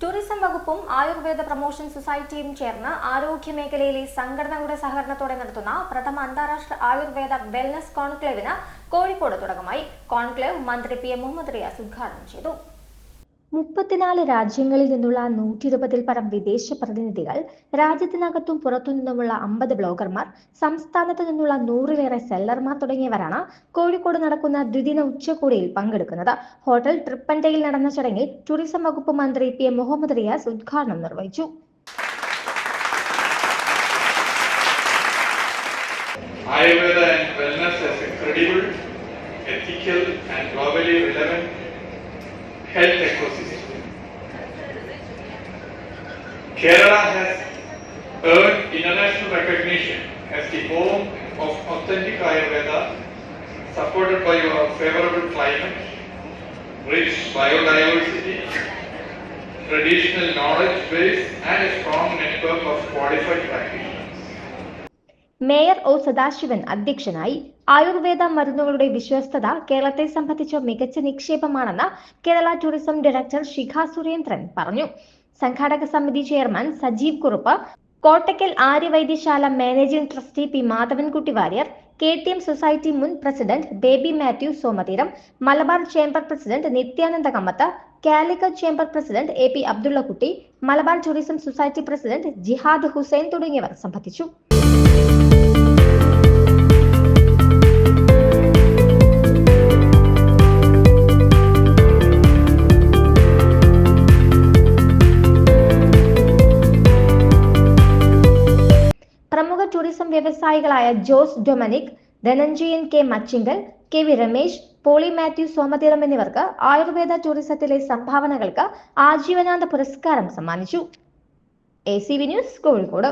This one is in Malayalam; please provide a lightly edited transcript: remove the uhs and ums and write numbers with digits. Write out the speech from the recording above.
ടൂറിസം വകുപ്പും ആയുർവേദ പ്രൊമോഷൻ സൊസൈറ്റിയും ചേർന്ന് ആരോഗ്യ മേഖലയിലെ സംഘടനകളുടെ സഹകരണത്തോടെ നടത്തുന്ന പ്രഥമ അന്താരാഷ്ട്ര ആയുർവേദ വെൽനസ് കോൺക്ലേവിന് കോഴിക്കോട് തുടക്കമായി. കോൺക്ലേവ് മന്ത്രി പി എം മുഹമ്മദ് റിയാസ് ഉദ്ഘാടനം ചെയ്തു. 34 രാജ്യങ്ങളിൽ നിന്നുള്ള 120-ൽ പരം വിദേശ പ്രതിനിധികൾ, രാജ്യത്തിനകത്തും പുറത്തുനിന്നുമുള്ള 50 ബ്ലോഗർമാർ, സംസ്ഥാനത്ത് നിന്നുള്ള 100-ലേറെ സെല്ലർമാർ തുടങ്ങിയവരാണ് കോഴിക്കോട് നടക്കുന്ന ദ്വിദിന ഉച്ചകോടിയിൽ പങ്കെടുക്കുന്നത്. ഹോട്ടൽ ട്രിപ്പന്റയിൽ നടന്ന ചടങ്ങിൽ ടൂറിസം വകുപ്പ് മന്ത്രി പി എം മുഹമ്മദ് റിയാസ് ഉദ്ഘാടനം നിർവഹിച്ചു. Ayurveda and wellness as a credible, ethical and globally relevant health ecosystem. Kerala has earned international recognition as the home of authentic Ayurveda, supported by your favorable climate, rich biodiversity, traditional knowledge base and a strong network of qualified practitioners. Mayor O Sadasivan അധ്യക്ഷനായി. ആയുർവേദ മരുന്നുകളുടെ വിശ്വസ്തത കേരളത്തെ സംബന്ധിച്ച മികച്ച നിക്ഷേപമാണെന്ന് കേരള ടൂറിസം ഡയറക്ടർ ശിഖ സുരേന്ദ്രൻ പറഞ്ഞു. സംഘാടക സമിതി chairman Sajeev Kurup, Kottakkal Aryavaidyasala managing trustee P Madhavankutty Warrier, KTM society മുൻ president Baby Mathew Somatheeram, Malabar chamber president Nithyananda Kamath, Calicut chamber president AP Abdullakutty, Malabar tourism society president Jihad Hussain തുടങ്ങിയവർ സംബന്ധിച്ചു. പ്രമുഖ ടൂറിസം വ്യവസായികളായ ജോസ് ഡൊമനിക്, ധനഞ്ജയൻ കെ മച്ചിങ്കൽ, KV രമേശ്, പോളി മാത്യു സോമതീരം എന്നിവർക്ക് ആയുർവേദ ടൂറിസത്തിലെ സംഭാവനകൾക്ക് ആജീവനാന്ത പുരസ്കാരം സമ്മാനിച്ചു. ACV news, Kozhikode.